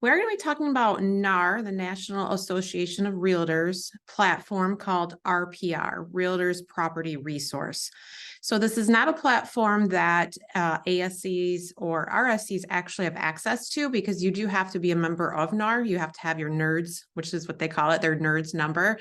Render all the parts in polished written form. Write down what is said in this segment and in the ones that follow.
We're going to be talking about NAR, the National Association of Realtors platform called RPR, Realtors Property Resource. So this is not a platform that ASCs or RSCs actually have access to, because you do have to be a member of NAR. You have to have your NERDS, which is what they call it, their NERDS number.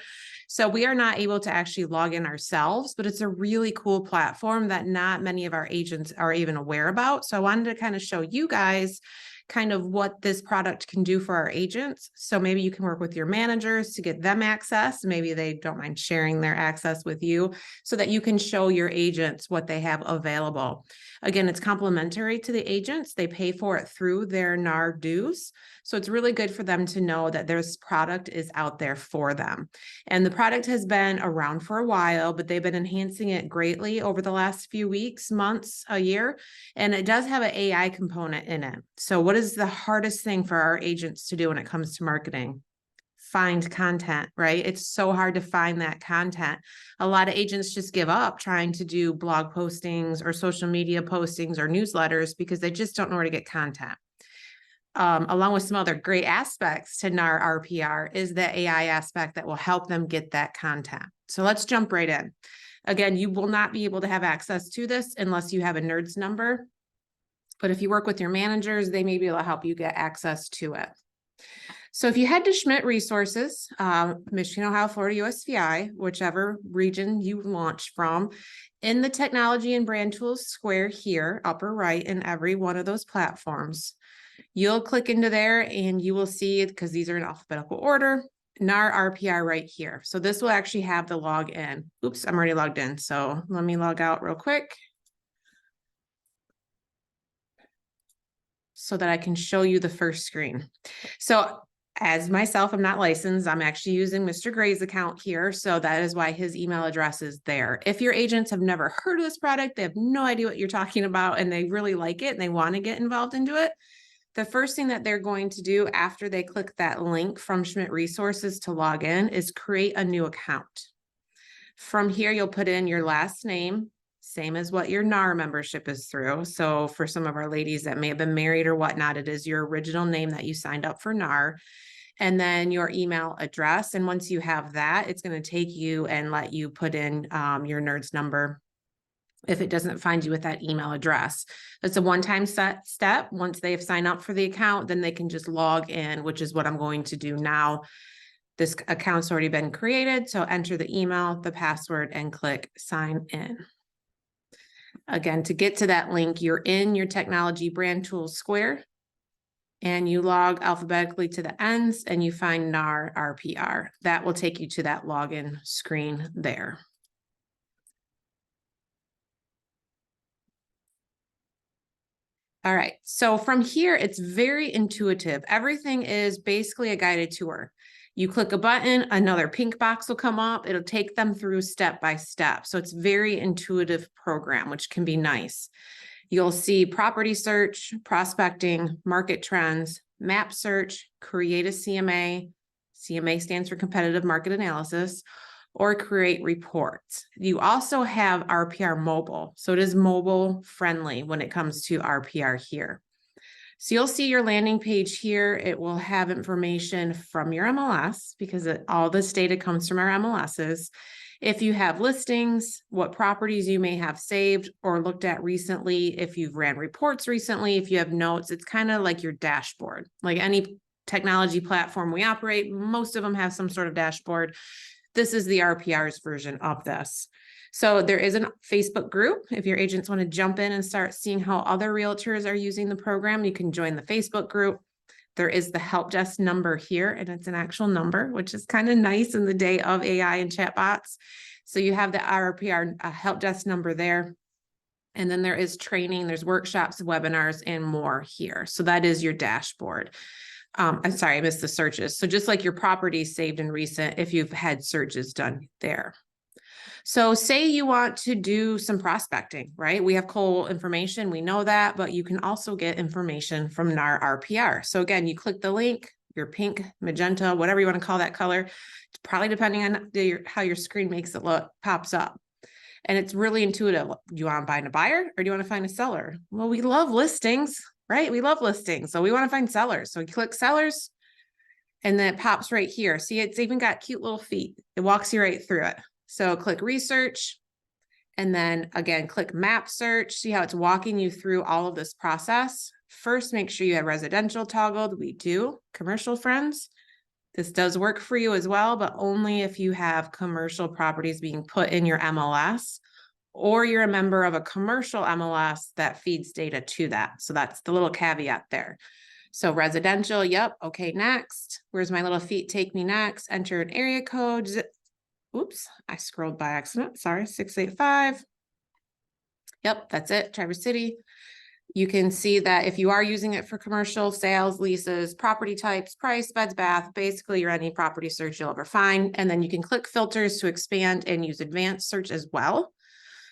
So we are not able to actually log in ourselves, but it's a really cool platform that not many of our agents are even aware about. So I wanted to kind of show you guys kind of what this product can do for our agents. So maybe you can work with your managers to get them access. Maybe they don't mind sharing their access with you so that you can show your agents what they have available. Again, it's complimentary to the agents. They pay for it through their NAR dues. So it's really good for them to know that this product is out there for them. And the product has been around for a while, but they've been enhancing it greatly over the last few weeks, months, a year. And it does have an AI component in it. So what is the hardest thing for our agents to do when it comes to marketing? Find content, right? It's so hard to find that content. A lot of agents just give up trying to do blog postings or social media postings or newsletters because they just don't know where to get content. Along with some other great aspects to NAR RPR is the AI aspect that will help them get that content. So let's jump right in. Again, you will not be able to have access to this unless you have a NERDS number. But if you work with your managers, they may be able to help you get access to it. So if you head to Schmidt Resources, Michigan, Ohio, Florida, USVI, whichever region you launch from, in the technology and brand tools square here, upper right in every one of those platforms, you'll click into there and you will see, because these are in alphabetical order, NAR RPR right here. So this will actually have the login. Oops, I'm already logged in. So let me log out real quick so that I can show you the first screen. So as myself, I'm not licensed. I'm actually using Mr. Gray's account here. So that is why his email address is there. If your agents have never heard of this product, they have no idea what you're talking about, and they really like it and they want to get involved into it, the first thing that they're going to do after they click that link from Schmidt Resources to log in is create a new account. From here, you'll put in your last name, same as what your NAR membership is through. So for some of our ladies that may have been married or whatnot, it is your original name that you signed up for NAR, and then your email address. And once you have that, it's going to take you and let you put in your NERDS number if it doesn't find you with that email address. It's a one-time step. Once they have signed up for the account, then they can just log in, which is what I'm going to do now. This account's already been created. So enter the email, the password, and click sign in. Again, to get to that link, you're in your technology brand tools square and you log alphabetically to the ends and you find NAR RPR. That will take you to that login screen there. All right, so from here, it's very intuitive. Everything is basically a guided tour. You click a button, another pink box will come up. It'll take them through step by step. So it's very intuitive program, which can be nice. You'll see property search, prospecting, market trends, map search, create a CMA. CMA stands for competitive market analysis, or create reports. You also have RPR mobile. So it is mobile friendly when it comes to RPR here. So you'll see your landing page here. It will have information from your MLS because all this data comes from our MLSs. If you have listings, what properties you may have saved or looked at recently, if you've ran reports recently, if you have notes, it's kind of like your dashboard. Like any technology platform we operate, most of them have some sort of dashboard. This is the RPR's version of this. So there is a Facebook group. If your agents want to jump in and start seeing how other realtors are using the program, you can join the Facebook group. There is the help desk number here, and it's an actual number, which is kind of nice in the day of AI and chatbots. So you have the RPR help desk number there. And then there is training, there's workshops, webinars, and more here. So that is your dashboard. I'm sorry, I missed the searches. So just like your property saved in recent, if you've had searches done there. So say you want to do some prospecting, right? We have cold information, we know that, but you can also get information from NAR RPR. So again, you click the link, your pink, magenta, whatever you want to call that color, probably depending on how your screen makes it look, pops up. And it's really intuitive. Do you want to find a buyer or do you want to find a seller? Well, we love listings, right? We love listings. So we want to find sellers. So we click sellers and then it pops right here. See, it's even got cute little feet. It walks you right through it. So click research. And then again, click map search. See how it's walking you through all of this process. First, make sure you have residential toggled. We do. Commercial, friends. This does work for you as well, but only if you have commercial properties being put in your MLS or you're a member of a commercial MLS that feeds data to that. So that's the little caveat there. So residential, yep. Okay, next. Where's my little feet take me next? Enter an area code. Oops, I scrolled by accident. Sorry, 685. Yep, that's it, Traverse City. You can see that if you are using it for commercial sales, leases, property types, price, beds, bath, basically you're any property search you'll ever find. And then you can click filters to expand and use advanced search as well.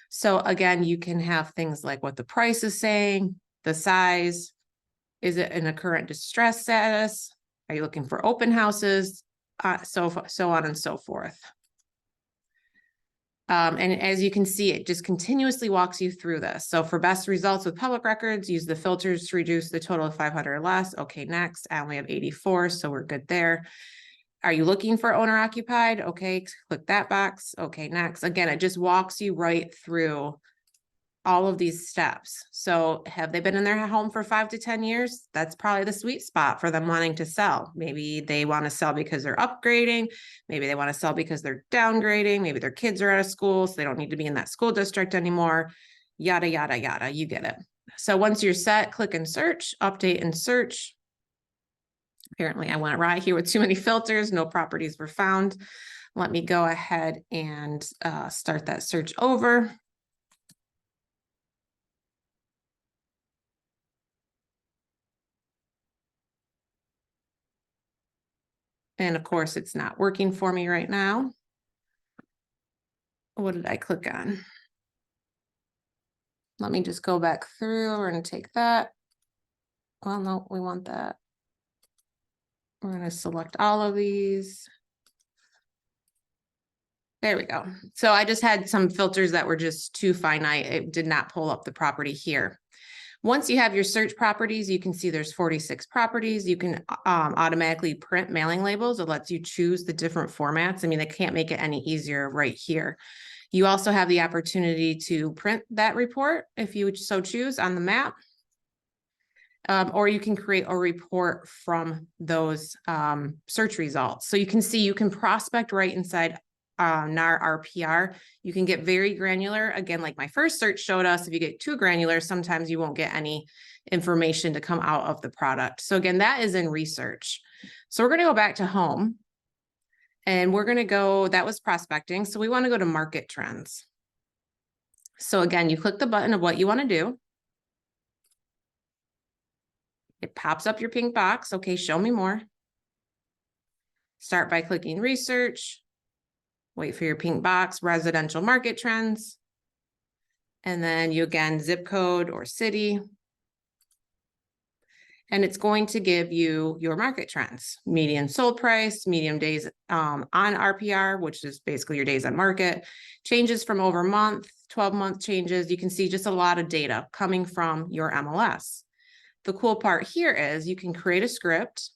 So again, you can have things like what the price is saying, the size, is it in a current distress status? Are you looking for open houses? So on and so forth. And as you can see, it just continuously walks you through this. So for best results with public records, use the filters to reduce the total of 500 or less. Okay, next. I only have 84, so we're good there. Are you looking for owner occupied? Okay, click that box. Okay, next. Again, it just walks you right through all of these steps. So have they been in their home for 5 to 10 years? That's probably the sweet spot for them wanting to sell. Maybe they want to sell because they're upgrading. Maybe they want to sell because they're downgrading. Maybe their kids are out of school, so they don't need to be in that school district anymore. Yada, yada, yada. You get it. So once you're set, click and search, update and search. Apparently I went right here with too many filters. No properties were found. Let me go ahead and start that search over. And of course, it's not working for me right now. What did I click on? Let me just go back through. We're going to take that. Well, no, we want that. We're going to select all of these. There we go. So I just had some filters that were just too finite. It did not pull up the property here. Once you have your search properties, you can see there's 46 properties. You can automatically print mailing labels. It lets you choose the different formats. I mean, they can't make it any easier right here. You also have the opportunity to print that report if you so choose on the map. Or you can create a report from those search results. So you can see you can prospect right inside NAR RPR. You can get very granular. Again, like my first search showed us, if you get too granular, sometimes you won't get any information to come out of the product. So again, that is in research. So we're going to go back to home and we're going to go, that was prospecting. So we want to go to market trends. So again, you click the button of what you want to do. It pops up your pink box. Okay, show me more. Start by clicking research. Wait for your pink box, residential market trends. And then you again, zip code or city. And it's going to give you your market trends, median sold price, median days on RPR, which is basically your days on market, changes from over month, 12-month changes. You can see just a lot of data coming from your MLS. The cool part here is you can create a script.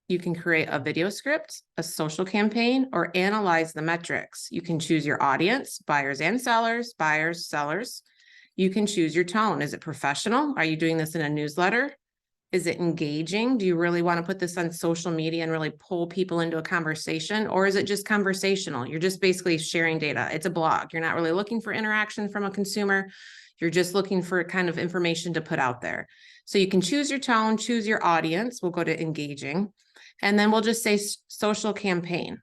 You can create a video script, a social campaign, or analyze the metrics. You can choose your audience, buyers and sellers, buyers, sellers. You can choose your tone. Is it professional? Are you doing this in a newsletter? Is it engaging? Do you really want to put this on social media and really pull people into a conversation? Or is it just conversational? You're just basically sharing data. It's a blog. You're not really looking for interaction from a consumer. You're just looking for kind of information to put out there. So you can choose your tone, choose your audience. We'll go to engaging. And then we'll just say social campaign.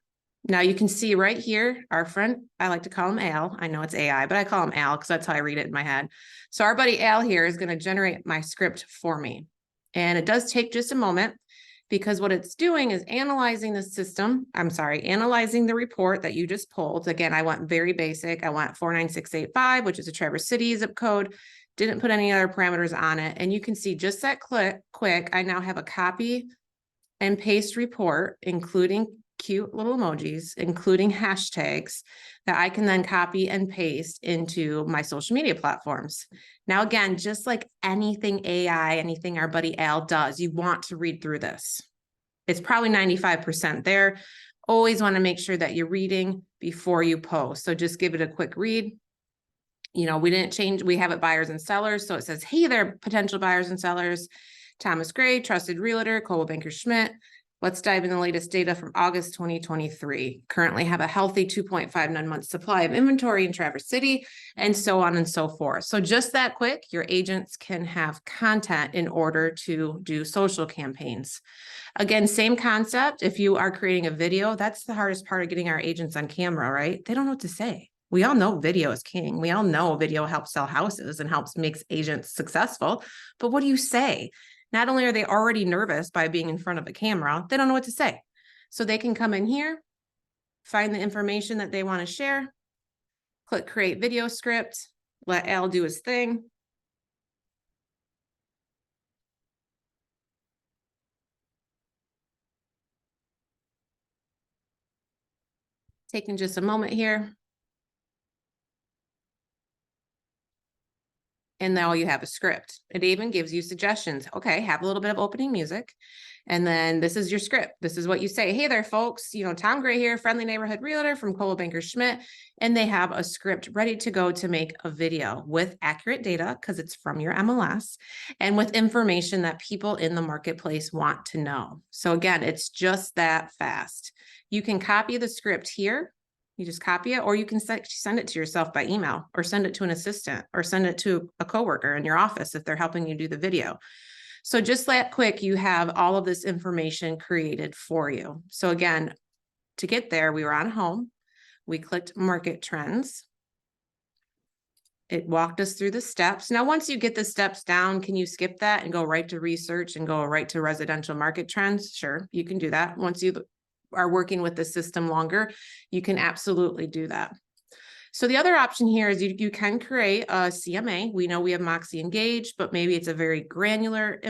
Now you can see right here, our friend, I like to call him Al. I know it's AI, but I call him Al because that's how I read it in my head. So our buddy Al here is going to generate my script for me. And it does take just a moment because what it's doing is analyzing the system. Analyzing the report that you just pulled. Again, I went very basic. I went 49685, which is a Traverse City zip code. Didn't put any other parameters on it. And you can see just that quick, I now have a copy and paste report, including cute little emojis, including hashtags that I can then copy and paste into my social media platforms. Now, again, just like anything AI, anything our buddy Al does, you want to read through this. It's probably 95% there. Always want to make sure that you're reading before you post. So just give it a quick read. You know, we didn't change, we have it buyers and sellers. So it says, hey there, potential buyers and sellers. Thomas Gray, trusted realtor, Coldwell Banker Schmidt. Let's dive in the latest data from August 2023. Currently have a healthy 2.59 month supply of inventory in Traverse City, and so on and so forth. So just that quick, your agents can have content in order to do social campaigns. Again, same concept. If you are creating a video, that's the hardest part of getting our agents on camera, right? They don't know what to say. We all know video is king. We all know video helps sell houses and helps makes agents successful. But what do you say? Not only are they already nervous by being in front of a camera, they don't know what to say. So they can come in here, find the information that they want to share, click create video script, let Al do his thing. Taking just a moment here. And now you have a script. It even gives you suggestions. Okay, have a little bit of opening music. And then this is your script. This is what you say. Hey there, folks. You know, Tom Gray here, friendly neighborhood realtor from Coldwell Banker Schmidt. And they have a script ready to go to make a video with accurate data because it's from your MLS and with information that people in the marketplace want to know. So again, it's just that fast. You can copy the script here. You just copy it, or you can send it to yourself by email, or send it to an assistant, or send it to a coworker in your office if they're helping you do the video. So just that quick, you have all of this information created for you. So again, to get there, we were on home. We clicked market trends. It walked us through the steps. Now, once you get the steps down, can you skip that and go right to research and go right to residential market trends? Sure, you can do that. Once you are working with the system longer, you can absolutely do that. So the other option here is you can create a CMA. We know we have Moxie Engage, but maybe it's a very granular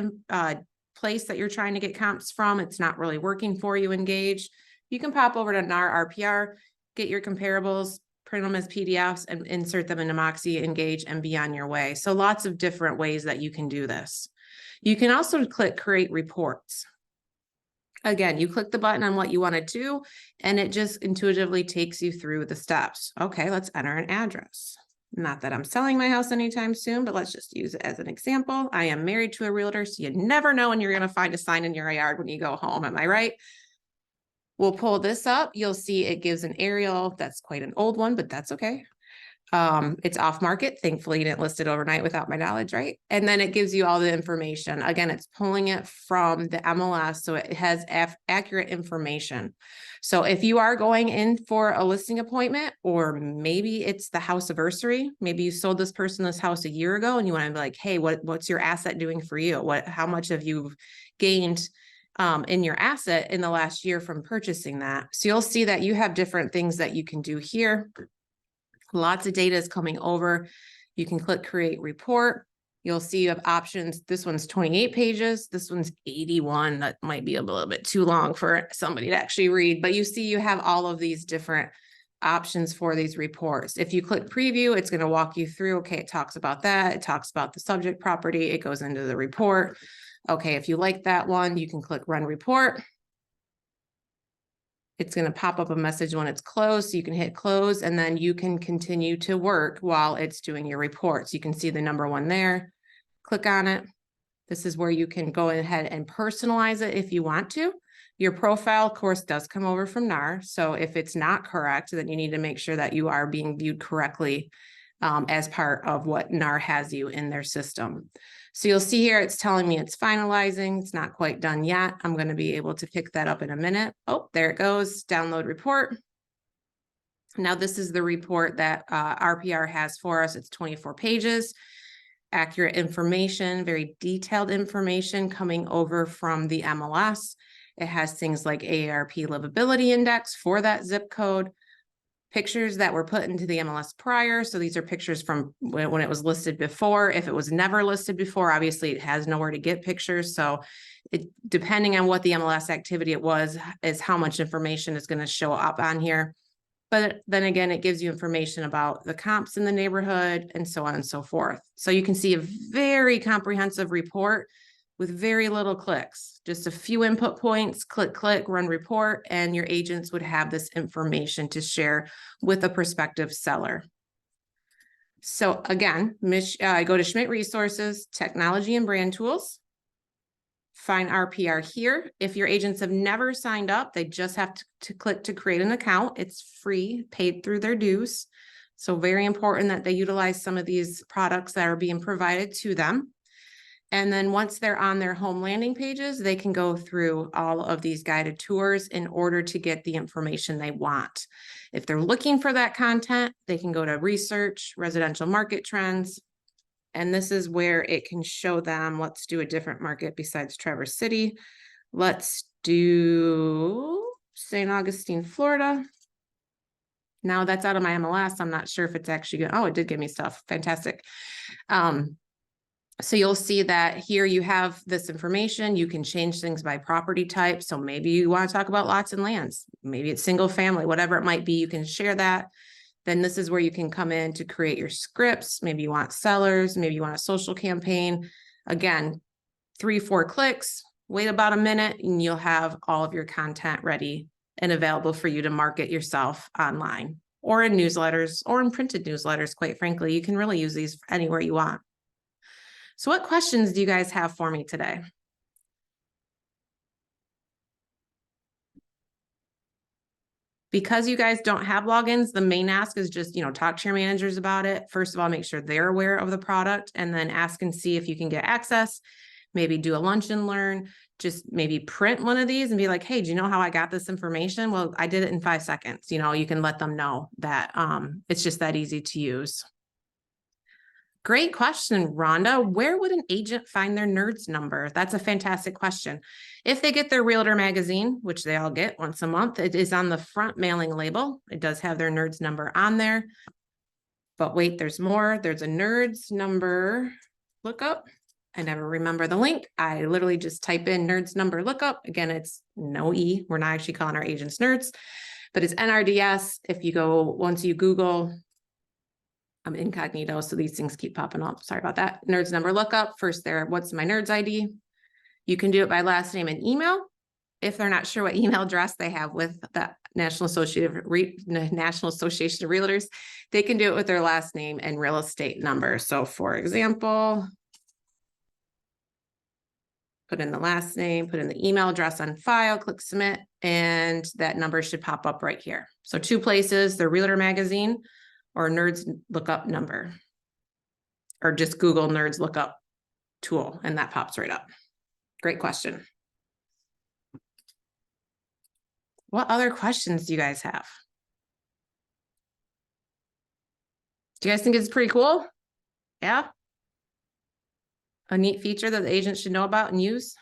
place that you're trying to get comps from. It's not really working for you, Engage. You can pop over to NAR RPR, get your comparables, print them as PDFs, and insert them into Moxie Engage and be on your way. So lots of different ways that you can do this. You can also click create reports. Again, you click the button on what you want to do, and it just intuitively takes you through the steps. Okay, let's enter an address. Not that I'm selling my house anytime soon, but let's just use it as an example. I am married to a realtor, so you never know when you're going to find a sign in your yard when you go home. Am I right? We'll pull this up. You'll see it gives an aerial. That's quite an old one, but that's okay. It's off market. Thankfully, you didn't list it overnight without my knowledge, right? And then it gives you all the information. Again, it's pulling it from the MLS, so it has accurate information. So if you are going in for a listing appointment, or maybe it's the house anniversary, maybe you sold this person this house a year ago and you want to be like, hey, what's your asset doing for you? How much have you gained in your asset in the last year from purchasing that? So you'll see that you have different things that you can do here. Lots of data is coming over. You can click create report. You'll see you have options. This one's 28 pages. This one's 81. That might be a little bit too long for somebody to actually read, but you see you have all of these different options for these reports. If you click preview, it's going to walk you through. Okay, it talks about that. It talks about the subject property. It goes into the report. Okay, if you like that one, you can click run report. It's going to pop up a message when it's closed. So you can hit close, and then you can continue to work while it's doing your reports. You can see the number one there. Click on it. This is where you can go ahead and personalize it if you want to. Your profile, of course, does come over from NAR. So if it's not correct, then you need to make sure that you are being viewed correctly as part of what NAR has you in their system. So you'll see here, it's telling me it's finalizing. It's not quite done yet. I'm going to be able to pick that up in a minute. Oh, there it goes. Download report. Now this is the report that RPR has for us. It's 24 pages, accurate information, very detailed information coming over from the MLS. It has things like AARP livability index for that zip code, pictures that were put into the MLS prior. So these are pictures from when it was listed before. If it was never listed before, obviously it has nowhere to get pictures. So depending on what the MLS activity it was, is how much information is going to show up on here. But then again, it gives you information about the comps in the neighborhood and so on and so forth. So you can see a very comprehensive report with very little clicks, just a few input points, click, click, run report, and your agents would have this information to share with a prospective seller. So again, go to Schmidt Resources, Technology and Brand Tools. Find RPR here. If your agents have never signed up, they just have to click to create an account. It's free, paid through their dues. So very important that they utilize some of these products that are being provided to them. And then once they're on their home landing pages, they can go through all of these guided tours in order to get the information they want. If they're looking for that content, they can go to research, residential market trends, and this is where it can show them, let's do a different market besides Traverse City. Let's do St. Augustine, Florida. Now that's out of my MLS. I'm not sure if it's actually good. Oh, it did give me stuff. Fantastic. So you'll see that here you have this information. You can change things by property type. So maybe you want to talk about lots and lands. Maybe it's single family, whatever it might be, you can share that. Then this is where you can come in to create your scripts. Maybe you want sellers, maybe you want a social campaign. Again, 3-4 clicks, wait about a minute, and you'll have all of your content ready and available for you to market yourself online or in newsletters or in printed newsletters. Quite frankly, you can really use these anywhere you want. So what questions do you guys have for me today? Because you guys don't have logins, the main ask is just, talk to your managers about it. First of all, make sure they're aware of the product, and then ask and see if you can get access. Maybe do a lunch and learn, just maybe print one of these and be like, hey, do you know how I got this information? Well, I did it in 5 seconds. You can let them know that it's just that easy to use. Great question, Rhonda. Where would an agent find their NERDS number? That's a fantastic question. If they get their Realtor magazine, which they all get once a month, it is on the front mailing label. It does have their NERDS number on there. But wait, there's more. There's a NERDS number lookup. I never remember the link. I literally just type in NERDS number lookup. Again, it's no E. We're not actually calling our agents NERDS, but it's NRDS. If you go, once you Google, I'm incognito, so these things keep popping up. Sorry about that. NERDS number lookup. First there, what's my NERDS ID? You can do it by last name and email. If they're not sure what email address they have with the National Association of Realtors, they can do it with their last name and real estate number. So for example, put in the last name, put in the email address on file, click submit, and that number should pop up right here. So 2 places, the Realtor magazine or NERDS lookup number, or just Google NERDS lookup tool, and that pops right up. Great question. What other questions do you guys have? Do you guys think it's pretty cool? Yeah? A neat feature that the agent should know about and use?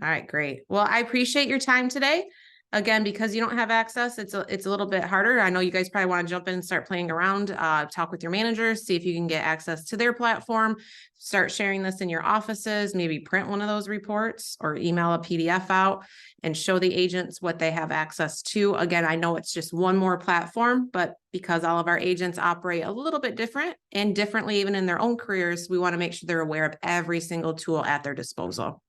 All right, great. Well, I appreciate your time today. Again, because you don't have access, it's a little bit harder. I know you guys probably want to jump in and start playing around, talk with your managers, see if you can get access to their platform, start sharing this in your offices, maybe print one of those reports or email a PDF out and show the agents what they have access to. Again, I know it's just one more platform, but because all of our agents operate a little bit different and differently even in their own careers, we want to make sure they're aware of every single tool at their disposal.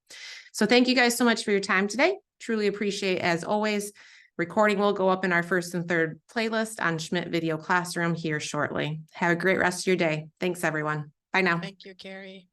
So thank you guys so much for your time today. Truly appreciate it as always. Recording will go up in our 1st and 3rd playlist on Schmidt Video Classroom here shortly. Have a great rest of your day. Thanks, everyone. Bye now. Thank you, Carrie.